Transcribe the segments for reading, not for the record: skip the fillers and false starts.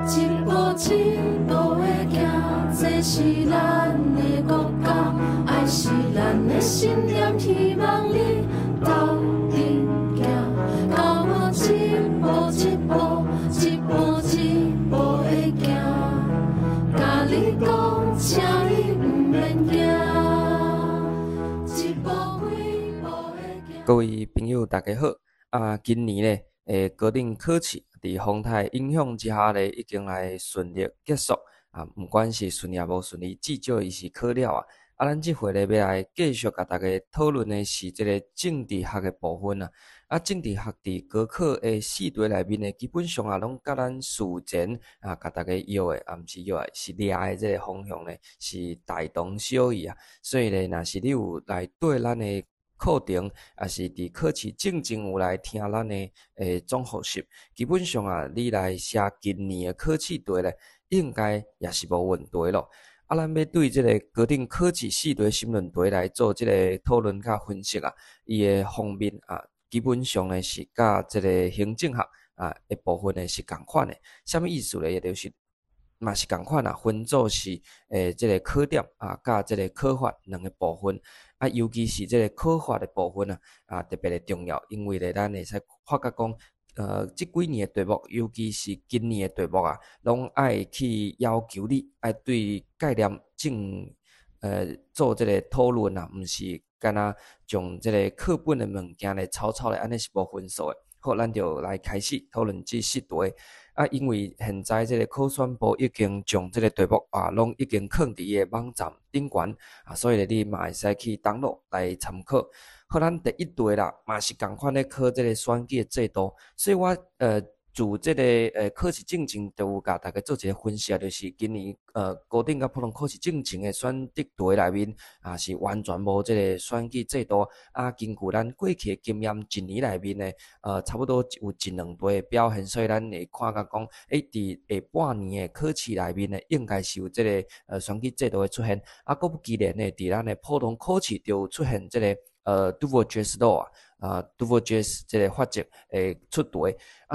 一步一步的行，这是咱的国家，爱是咱的信念，希望你斗阵行，到我一步一步，一步一步的行，甲你讲，请你不免惊，一步几步的行。各位朋友，大家好！今年呢，高等考试伫风台影响之下呢，已经来顺利结束。不管是顺利也无顺利，至少伊是考了啊。咱这回呢要来继续甲大家讨论的是这个政治学的部分啊。政治学伫高考的四题内面呢，基本上拢甲咱事前甲大家要的，毋是要的，是掠的这个方向呢，是大同小异啊。所以呢，若是你有来对咱的课程，也是伫考试正正有来听咱的总复习，基本上你来写今年的考试题呢，应该也是无问题咯。咱要对这个高等考试四题申论题来做这个讨论甲分析伊的方面基本上呢是甲这个行政学的部分呢是共款的。什么意思呢？也就是嘛是共款分做是这个考点甲这个考法两个部分尤其是这个考法的部分特别的重要，因为咧咱会使发觉讲这几年的题目，尤其是今年的题目拢爱去要求你爱对概念做这个讨论毋是干那将这个课本的物件咧草草咧安尼是无分数的。好，咱就来开始讨论这四题因为现在这个考选部已经将这个题目拢已经放伫伊的网站顶悬所以咧你嘛会使去download来参考。好，咱第一题啦，嘛是共款咧考这个选举的制度，所以我自这个考试进程就有甲大家做一个分析，就是今年高等甲普通考试进程的选择题内面是完全无这个选举制度根据咱过去的经验，一年内面呢差不多有一两题的表现，所以咱会看甲讲伫下半年的考试内面呢，应该是有这个选举制度的出现果不其然呢，伫咱的普通考试就有出现这个Duverger's Law Duverger's 这个法则出题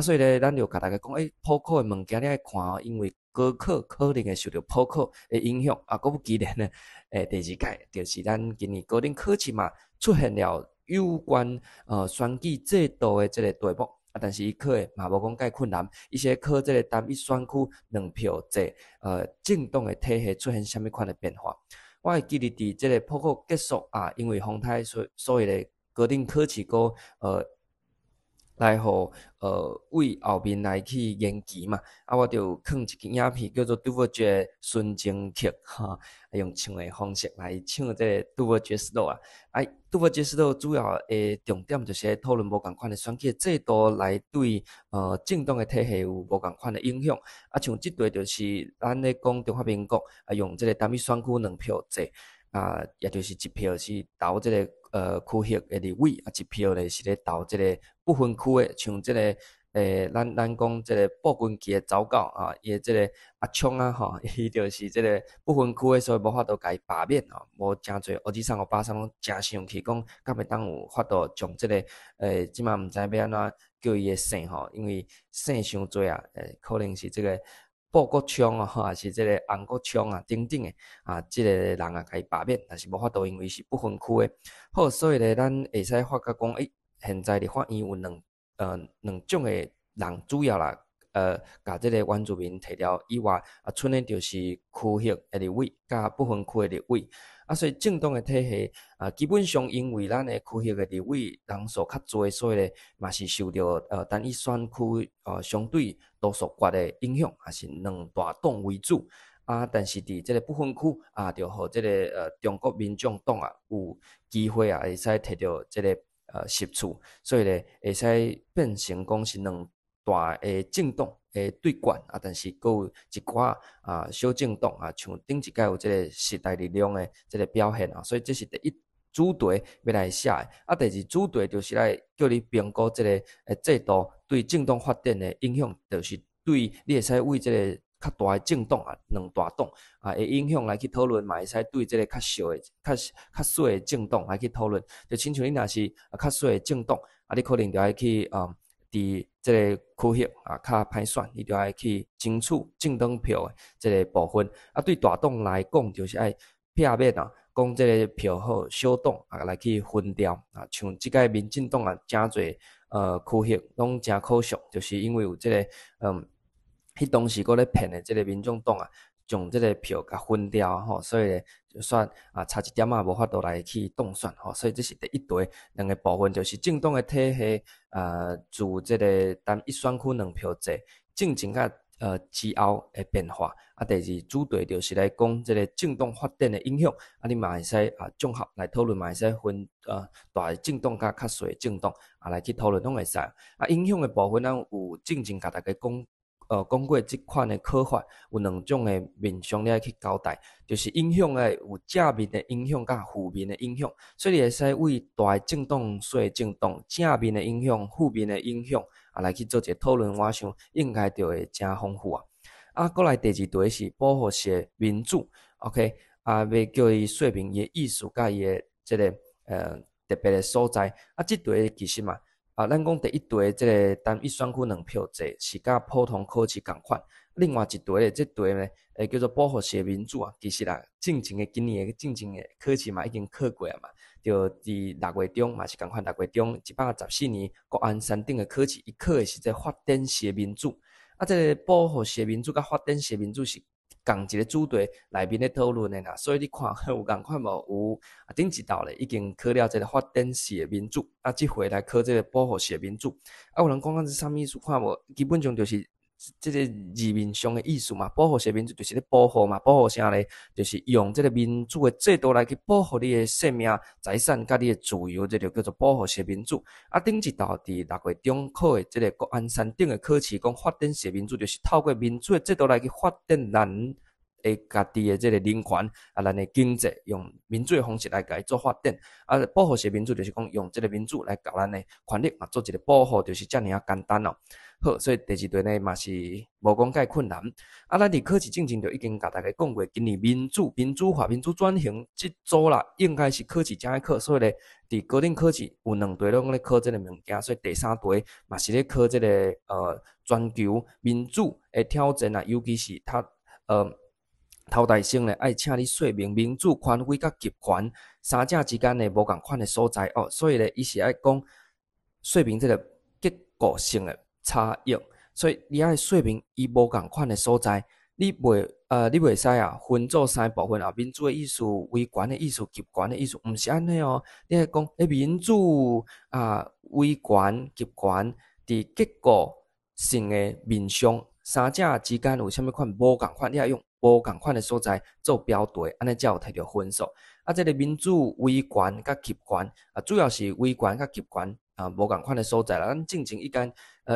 所以咧，咱就甲大家讲普考的物件你爱看因为高考可能会受到普考的影响果不其然呢，第二届就是咱今年高等考试嘛，出现了有关选举制度的这个题目但是伊考的嘛无讲介困难，伊是考这个单一选区2票制政党的体系出现什么款的变化。我会记得伫这个普考结束因为风台所以咧高等考试来互为后面来去延期嘛我就放一支影片叫做 Duverger 孙正曲用唱的方式来唱这个 Duverger's Law Duverger's Law 主要的重点就是讨论无同款的选举制度来对政党的体系有无同款的影响像这题就是咱咧讲中华民国用这个单一选区2票制也就是一票是投这个区域的立委一票咧是咧投这个不分区的，像这个咱讲这个布根期的走狗伊的这个阿昌伊就是这个不分区的，所以无法度甲伊罢免无真侪黑子桑巴桑拢真生气，讲敢会当有法度将这个即马毋知要安怎叫伊的姓因为姓伤多可能是这个布国昌还是这个红国昌等等的这个人甲伊罢免，但是无法度，因为是不分区的。好，所以咧，咱会使发觉讲，现在立法院有两种的人，主要啦，甲这个原住民摕了以外，剩的就是区域的立委甲不分区的立委所以政党的体系基本上因为咱的区域的立委人数较多，所以咧嘛是受到单一选区相对多数决的影响，也是两大党为主但是伫这个不分区就互这个中国民众党有机会会使摕到这个席次，所以咧会使变成讲是两大的政党的对决但是还有一寡小政党像顶一届有这个时代力量的这个表现所以这是第一主题要来写的第二主题就是来叫你评估这个制度对政党发展的影响，就是对你会使为这个较大的政党两大党会影响来去讨论，嘛会使对这个较小的较小的政党来去讨论，就亲像你若是较小的政党你可能就要去伫伫这个区域较歹选，伊就爱去争取政党票的这个部分。对大党来讲，就是爱避免讲这个票好，小党来去分掉像即个民进党真侪区域拢真可惜，就是因为有这个迄当时搁咧骗的这个民众党将这个票甲分掉所以就算差一点无法度来去当选所以这是第一题。两个部分就是政党的体系自这个单一选区2票制进前甲之后的变化第二主题就是来讲这个政党发展的影响你嘛会使综合来讨论，嘛会使分大的政党甲较小的政党来去讨论拢会使影响的部分咱有进前甲大家讲过即款的考法有2种的面向你爱去交代，就是影响有正面的影响甲负面的影响，所以你会使为大的政党、小的政党正面的影响、负面的影响来去做一个讨论，我想应该就会真丰富过来第二题是保护式的民主 ，OK 要叫伊说明伊的意思甲伊的这个特别的所在这题其实嘛。咱讲第一题这个单一选区2票制是甲普通考试同款，另外一题这题呢，叫做保护式民主其实进前的今年的进前的考试嘛已经考过嘛，就伫6月中嘛是同款6月中114年国安3等的考试，伊考的是这发展式民主这个保护式民主甲发展式民主是同一个主题内面咧讨论的啦，所以你看有共款无？有顶一道咧已经考了这个发展式的民主这回来考这个保护式的民主有人讲是啥物意思？看无？基本上就是这个字面上的意思嘛。保护式民主就是咧保护嘛，保护啥咧？就是用这个民主的制度来去保护你的生命、财产甲你的自由，这就叫做保护式民主顶一道伫6月中考的这个国安3等的考试，讲发展式民主就是透过民主的制度来去发展咱家己的这个人权咱的经济，用民主的方式来甲伊做发展保护式民主就是讲用这个民主来甲咱的权利做一个保护，就是这么简单好，所以第二题呢嘛是无讲介困难咱伫考试进前就已经甲大家讲过，今年民主化、民主转型这组啦，应该是考试正爱考，所以咧伫高等考试有2题拢咧考这个物件，所以第3题嘛是咧考这个全球民主的挑战尤其是他头大先咧，爱请你说明民主、权威甲集权三者之间的无共款的所在所以咧，伊是爱讲说明这个结构性的差异，所以你爱说明伊无共款的所在，你袂使分做3部分民主的意思、威权的意思、集权的意思，毋是安尼你爱讲民主威权、集权伫结构性的面向三者之间有啥物款无共款，你爱用无共款的所在做标题，安尼才有摕到分数这个民主、威权甲集权主要是威权甲集权无共款的所在啦。咱进前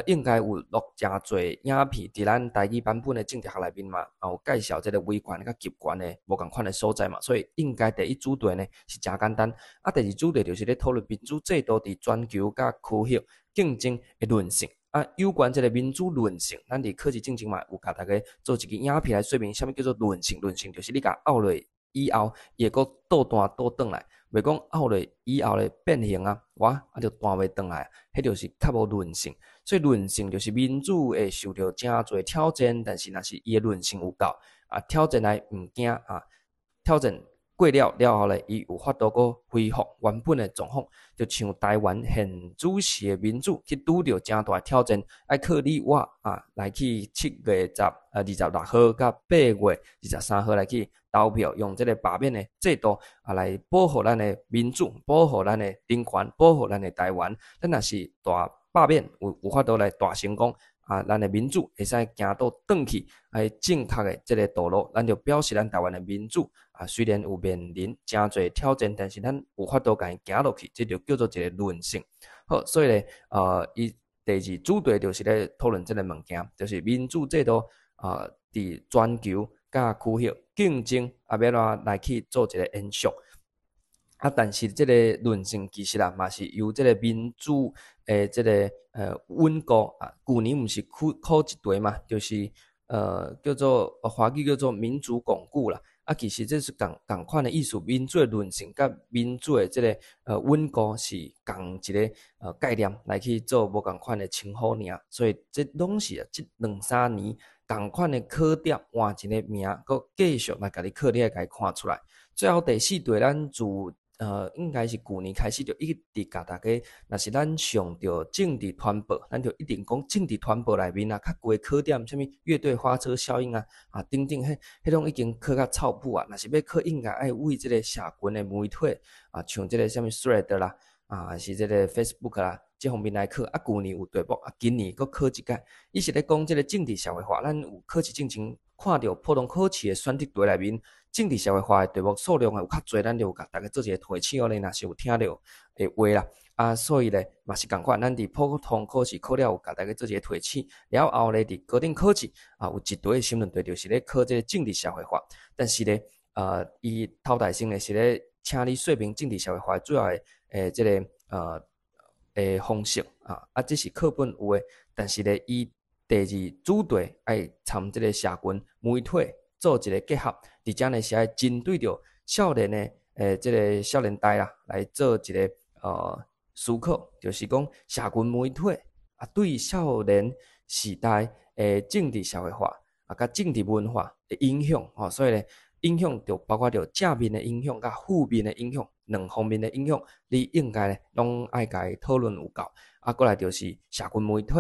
应该有录真侪影片伫咱台语版本的政治学内面嘛，有介绍这个威权甲集权的无共款的所在嘛，所以应该第一主题呢是真简单第二主题就是咧讨论民主制度伫全球甲区域竞争的论性有关这个民主论性，咱伫考试进前嘛有甲大家做一个影片来说明，啥物叫做论性？论性就是你甲拗落以后，伊会搁倒弹倒转来，袂讲拗落以后咧变形就弹袂转来，迄就是较无论性。所以论性就是民主会受到真侪挑战，但是若是伊的论性有够挑战来毋惊挑战过了后咧，伊有法度搁恢复原本的状况，就像台湾现主席的民主去拄着真大挑战，爱靠你我来去7月26号甲8月23号来去投票，用这个罢免的制度来保护咱的民主，保护咱的人权，保护咱的台湾。咱若是大罢免有法度来大成功咱的民主会使行到转去正确的这个道路，咱就表示咱台湾的民主虽然有面临真侪挑战，但是咱有法度甲伊行落去，这就叫做一个论性。好，所以咧伊第二主题就是咧讨论这个物件，就是民主制度伫全球甲区域竞争要怎来去做一个延续但是这个论性其实嘛是由这个民主这个稳固去年毋是考一题嘛，就是叫做华语叫做民主巩固啦其实这是同款的意思，民主的韧性甲民主的这个稳固是同一个概念来去做无同款的称呼尔，所以这拢是这2-3年同款的考点换一个名，佮继续来甲你考，你来甲伊看出来。最后第4题，咱自应该是去年开始就一直甲大家，若是咱上着政治传播，咱就一定讲政治传播内面啊，较贵考点，什么乐队花车效应啊，等等，迄种已经考较臭补啊。若是要考，应该爱为这个社群的媒体像这个什么 Thread 啦，是这个 Facebook 啦，这方面来考。去年有题目，今年佫考一届，伊是咧讲这个政治社会化。咱有考试进前看到普通考试的选择题内面。政治社会化的题目数量有较侪，咱就有甲大家做一个提醒咧。若是有听到的话啦，所以咧嘛是共款，咱伫普通考试考了有甲大家做一个提醒。了后咧伫高等考试有一题的申论题就是咧考这个政治社会化，但是咧伊头大生咧是咧请你说明政治社会化主要的这个方式这是课本有的，但是咧伊第2主题爱参这个社群媒体。做一个结合，伫遮呢是爱针对着少年的这个少年代啦，来做一个思考，就是讲社群媒体对少年时代的政治社会化甲政治文化的影响所以呢影响就包括着正面的影响甲负面的影响2方面的影响，你应该呢拢爱甲伊讨论有够过来就是社群媒体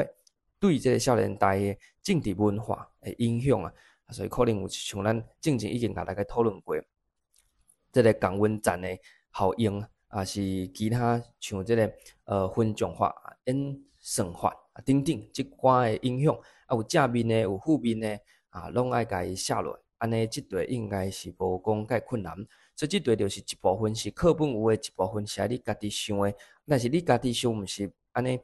对这个少年代的政治文化的影响所以可能有像咱之前已经甲大家讨论过，这个降温站的效应是其他像这个分众法、演算法等等即寡的影响有正面的有负面的拢爱甲伊写落，安尼即题应该是无讲介困难。所以即题就是一部分是课本有的，一部分是你家己想的，但是你家己想毋是安尼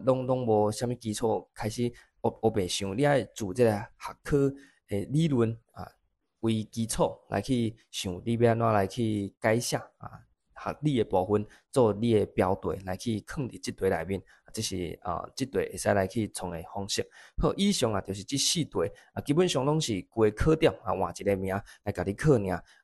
拢无啥物基础开始黑白想，你爱自这个学科理论为基础来去想，你要安怎来去改写学理的部分做你的标题来去放伫即题内面，这是即题会使来去创的方式。好，以上就是这4题基本上拢是规考点换一个名来甲你考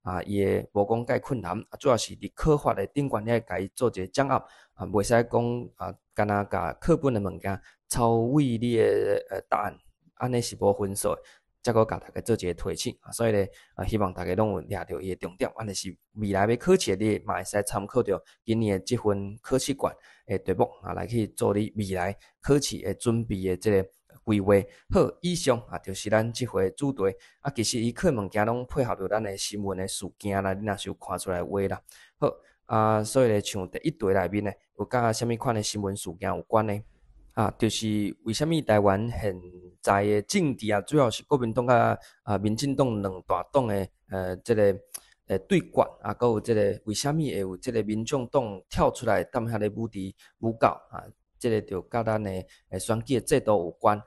尔伊的无讲介困难主要是伫考法的顶悬，你甲伊做一个掌握袂使讲干那甲课本的物件超位你的答案，安尼是无分数的。再个甲大家做一个提醒所以咧希望大家拢有抓到伊的重点，就是未来要考试你嘛会使参考到今年的这份考试卷的题目来去做你未来考试的准备的这个规划。好，以上就是咱这回主题其实伊考物件拢配合着咱的新闻的事件啦，你若是有看出来的话啦。好所以咧像第1题内面呢有甲什么款的新闻事件有关呢？就是为什么台湾现在的政治主要是国民党甲民进党2大党的这个对决还有这个为什么会有这个民众党跳出来踮遐咧舞告这个就甲咱的选举的制度有关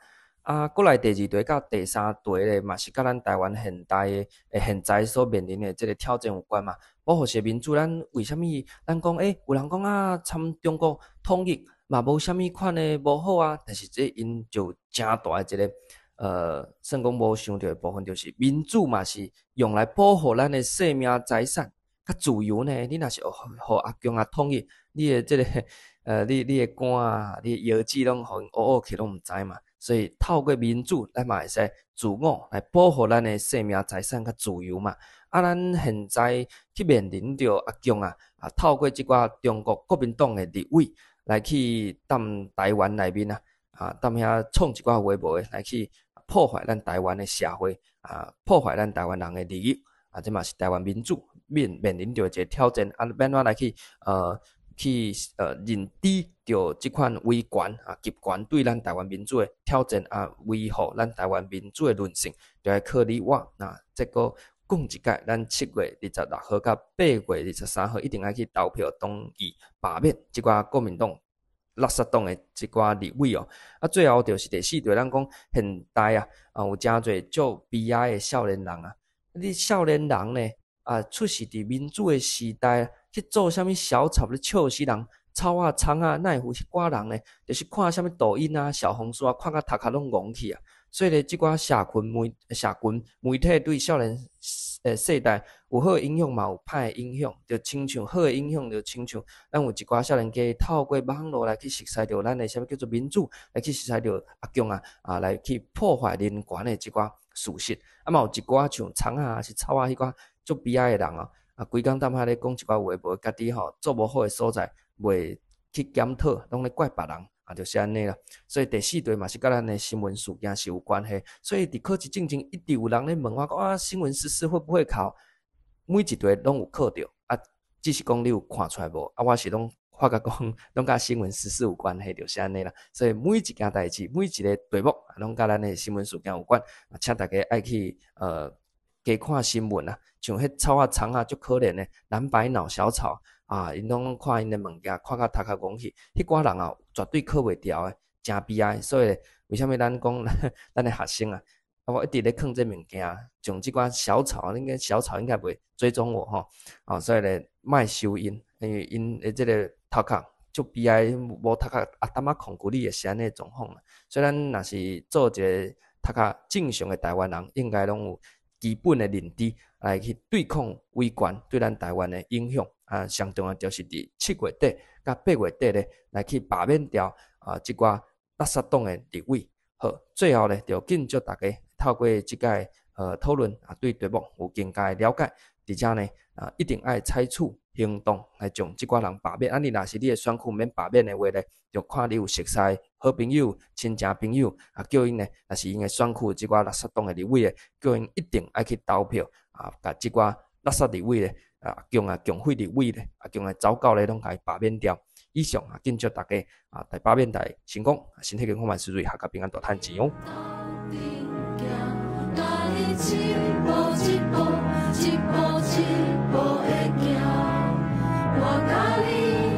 过来第2题甲第3题咧嘛是甲咱台湾现代的现在所面临的这个挑战有关嘛。保护性民主，咱为什么咱讲有人讲参中国统一嘛无啥物款的无好但是这因就真大的一个算讲无想到的部分，就是民主嘛是用来保护咱的生命财产较自由呢。你若是互阿强统一，你的这个你的官你的腰子拢互因乌去拢毋知嘛。所以透过民主，咱嘛会使自我来保护咱的生命财产较自由嘛。咱现在去面临着阿强透过即寡中国国民党的立委来去踮台湾内面踮遐创一寡话无来去破坏咱台湾的社会破坏咱台湾人的利益这嘛是台湾民主面临着一个挑战要怎来去认知着即款威权集权对咱台湾民主的挑战维护咱台湾民主的韧性，就要靠你我这个讲一届，咱7月26号到8月23号一定要去投票同意罢免即寡国民党垃圾党的即寡立委最后就是第4题，咱讲现代有真侪足悲哀的少年人你少年人呢出世伫民主的时代去做啥物小草咧笑死人草葱哪会有迄寡人呢？就是看啥物抖音小红书看到头壳拢戆去所以咧，即寡社群媒体对少年世代有好的影响嘛，有歹的影响，就亲像好的影响，就亲像咱有一寡少年家透过网络来去熟悉到咱的什么叫做民主，来去熟悉到阿强来去破坏人权的一寡事实。嘛有一寡像虫啊，是草啊，迄寡足悲哀的人规工当下咧讲一寡话，无家己做无好的所在，袂去检讨，拢咧怪别人。就是安尼啦，所以第四题嘛是甲咱的新闻事件是有关系，所以伫考试进前一直有人咧问我讲新闻时事会不会考？每一题拢有考着只是讲你有看出来无？我是拢发觉讲拢甲新闻时事有关系，就是安尼啦。所以每一件代志，每一个题目拢甲咱的新闻事件有关，请大家爱去加看新闻像迄草虫足可怜的蓝白脑小草。因拢看因的物件，看到头壳戆去，迄寡人绝对考袂调的，真悲哀。所以为虾米咱讲咱的学生我一直咧藏这物件，像即寡小草，小草应该袂追踪我所以咧莫收因，因为因的即个头壳足悲哀，无头壳淡控制力也是安尼状况所以咱若是做一个头壳正常的台湾人，应该拢有基本的认知来去对抗威权对咱台湾的影响上重要就是伫7月底甲8月底咧来去罢免掉即寡垃圾党的立委。好，最后咧就敬祝大家透过即个讨论对题目有更加的了解，而且呢一定爱采取行动来将即寡人罢免。你若是你的选区免罢免的话咧，就看你有熟悉好朋友、亲戚朋友叫因呢，若是因的选区即寡垃圾党的立委的，叫因一定爱去投票甲即寡垃圾立委的强废立委的强的糟糕咧，拢甲伊罢免掉。以上敬祝大家第罢免台成功，身体健康万事如意，阖家平安大赚钱哦。一步一步的行，我甲你。